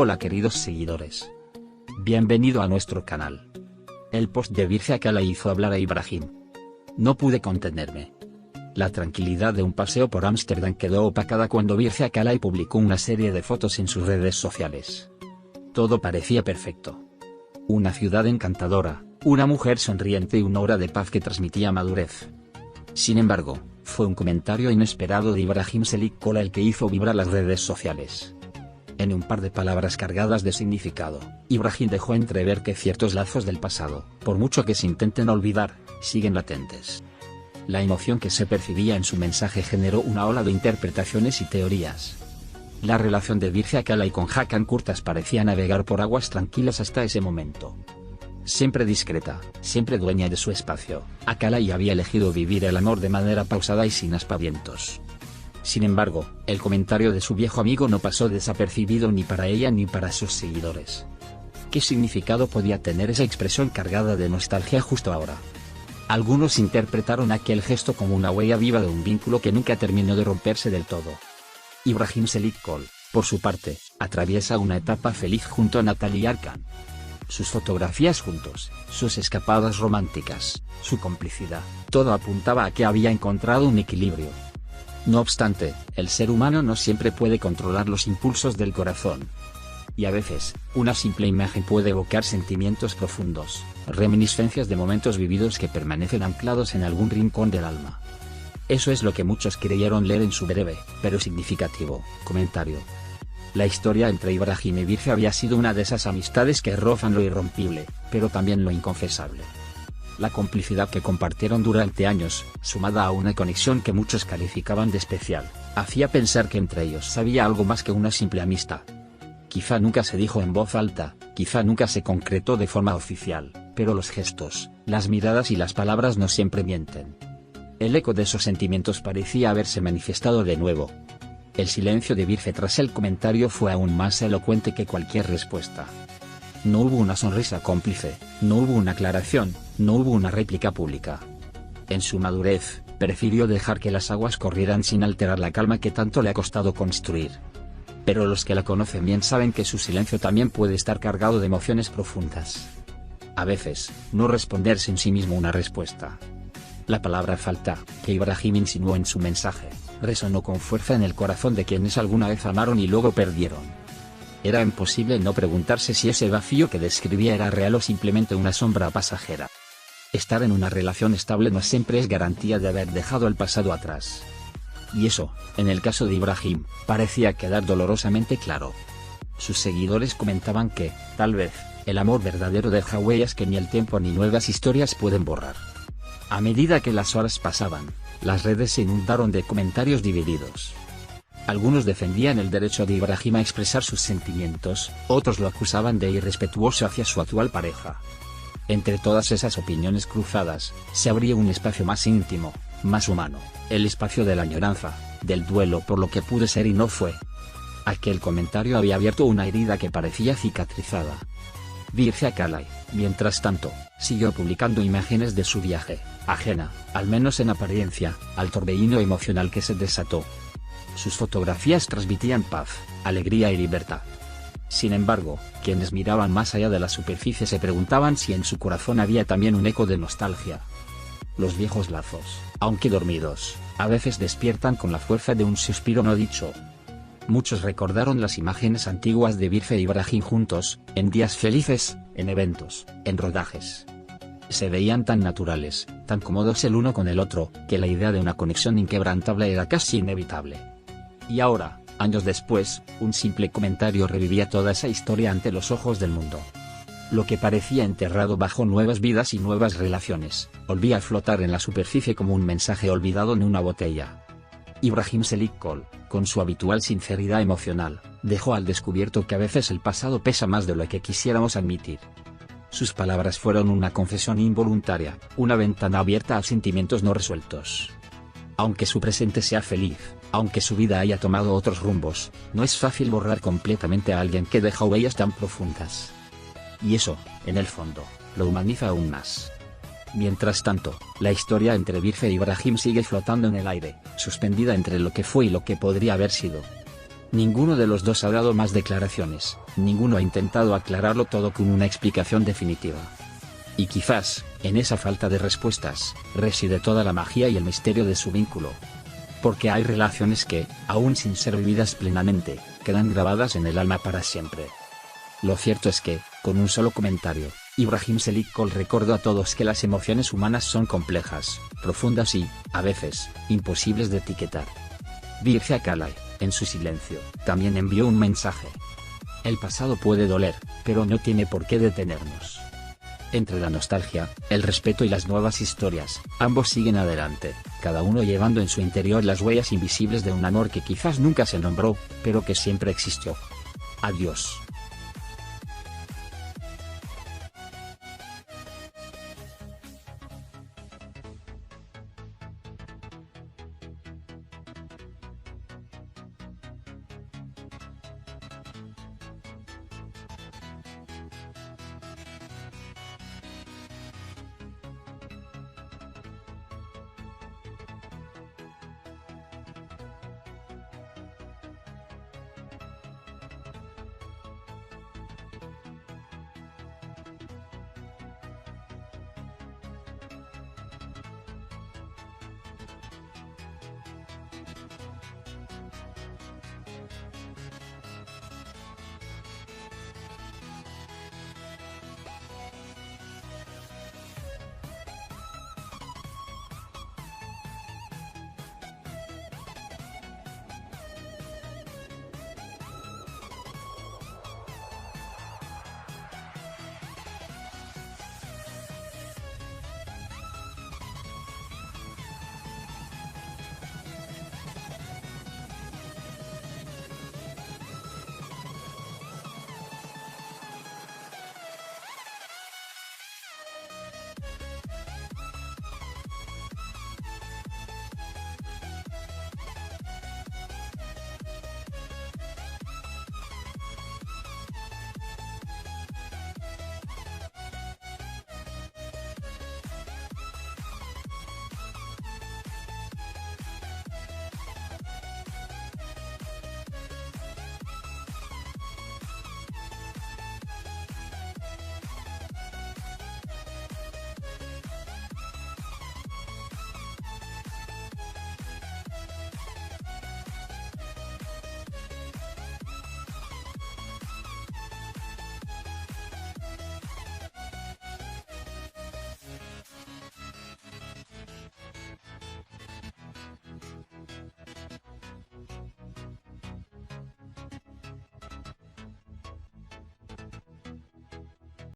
Hola queridos seguidores. Bienvenido a nuestro canal. El post de Virce Akalay hizo hablar a Ibrahim. No pude contenerme. La tranquilidad de un paseo por Ámsterdam quedó opacada cuando Virce Akalay publicó una serie de fotos en sus redes sociales. Todo parecía perfecto. Una ciudad encantadora, una mujer sonriente y una aura de paz que transmitía madurez. Sin embargo, fue un comentario inesperado de Ibrahim Selik Kola el que hizo vibrar las redes sociales. En un par de palabras cargadas de significado, Ibrahim dejó entrever que ciertos lazos del pasado, por mucho que se intenten olvidar, siguen latentes. La emoción que se percibía en su mensaje generó una ola de interpretaciones y teorías. La relación de Virce Akalay con Hakan Kurtas parecía navegar por aguas tranquilas hasta ese momento. Siempre discreta, siempre dueña de su espacio, Akalay había elegido vivir el amor de manera pausada y sin aspavientos. Sin embargo, el comentario de su viejo amigo no pasó desapercibido ni para ella ni para sus seguidores. ¿Qué significado podía tener esa expresión cargada de nostalgia justo ahora? Algunos interpretaron aquel gesto como una huella viva de un vínculo que nunca terminó de romperse del todo. Ibrahim Selik Kola, por su parte, atraviesa una etapa feliz junto a Natalie Arkan. Sus fotografías juntos, sus escapadas románticas, su complicidad, todo apuntaba a que había encontrado un equilibrio. No obstante, el ser humano no siempre puede controlar los impulsos del corazón. Y a veces, una simple imagen puede evocar sentimientos profundos, reminiscencias de momentos vividos que permanecen anclados en algún rincón del alma. Eso es lo que muchos creyeron leer en su breve, pero significativo, comentario. La historia entre Ibrahim y Virce había sido una de esas amistades que rozan lo irrompible, pero también lo inconfesable. La complicidad que compartieron durante años, sumada a una conexión que muchos calificaban de especial, hacía pensar que entre ellos había algo más que una simple amistad. Quizá nunca se dijo en voz alta, quizá nunca se concretó de forma oficial, pero los gestos, las miradas y las palabras no siempre mienten. El eco de esos sentimientos parecía haberse manifestado de nuevo. El silencio de Virce tras el comentario fue aún más elocuente que cualquier respuesta. No hubo una sonrisa cómplice, no hubo una aclaración, no hubo una réplica pública. En su madurez, prefirió dejar que las aguas corrieran sin alterar la calma que tanto le ha costado construir. Pero los que la conocen bien saben que su silencio también puede estar cargado de emociones profundas. A veces, no responderse en sí mismo una respuesta. La palabra falta, que Ibrahim insinuó en su mensaje, resonó con fuerza en el corazón de quienes alguna vez amaron y luego perdieron. Era imposible no preguntarse si ese vacío que describía era real o simplemente una sombra pasajera. Estar en una relación estable no siempre es garantía de haber dejado el pasado atrás. Y eso, en el caso de Ibrahim, parecía quedar dolorosamente claro. Sus seguidores comentaban que, tal vez, el amor verdadero deja huellas que ni el tiempo ni nuevas historias pueden borrar. A medida que las horas pasaban, las redes se inundaron de comentarios divididos. Algunos defendían el derecho de Ibrahim a expresar sus sentimientos, otros lo acusaban de irrespetuoso hacia su actual pareja. Entre todas esas opiniones cruzadas, se abría un espacio más íntimo, más humano, el espacio de la añoranza, del duelo por lo que pudo ser y no fue. Aquel comentario había abierto una herida que parecía cicatrizada. Virce Akalay, mientras tanto, siguió publicando imágenes de su viaje, ajena, al menos en apariencia, al torbellino emocional que se desató. Sus fotografías transmitían paz, alegría y libertad. Sin embargo, quienes miraban más allá de la superficie se preguntaban si en su corazón había también un eco de nostalgia. Los viejos lazos, aunque dormidos, a veces despiertan con la fuerza de un suspiro no dicho. Muchos recordaron las imágenes antiguas de Virce e Ibrahim juntos, en días felices, en eventos, en rodajes. Se veían tan naturales, tan cómodos el uno con el otro, que la idea de una conexión inquebrantable era casi inevitable. Y ahora, años después, un simple comentario revivía toda esa historia ante los ojos del mundo. Lo que parecía enterrado bajo nuevas vidas y nuevas relaciones, volvía a flotar en la superficie como un mensaje olvidado en una botella. Ibrahim Selik Kola, con su habitual sinceridad emocional, dejó al descubierto que a veces el pasado pesa más de lo que quisiéramos admitir. Sus palabras fueron una confesión involuntaria, una ventana abierta a sentimientos no resueltos. Aunque su presente sea feliz, aunque su vida haya tomado otros rumbos, no es fácil borrar completamente a alguien que deja huellas tan profundas. Y eso, en el fondo, lo humaniza aún más. Mientras tanto, la historia entre Virce e Ibrahim sigue flotando en el aire, suspendida entre lo que fue y lo que podría haber sido. Ninguno de los dos ha dado más declaraciones, ninguno ha intentado aclararlo todo con una explicación definitiva. Y quizás, en esa falta de respuestas, reside toda la magia y el misterio de su vínculo. Porque hay relaciones que, aún sin ser vividas plenamente, quedan grabadas en el alma para siempre. Lo cierto es que, con un solo comentario, Ibrahim Selikol recordó a todos que las emociones humanas son complejas, profundas y, a veces, imposibles de etiquetar. Virce Akalay, en su silencio, también envió un mensaje. El pasado puede doler, pero no tiene por qué detenernos. Entre la nostalgia, el respeto y las nuevas historias, ambos siguen adelante, cada uno llevando en su interior las huellas invisibles de un amor que quizás nunca se nombró, pero que siempre existió. Adiós.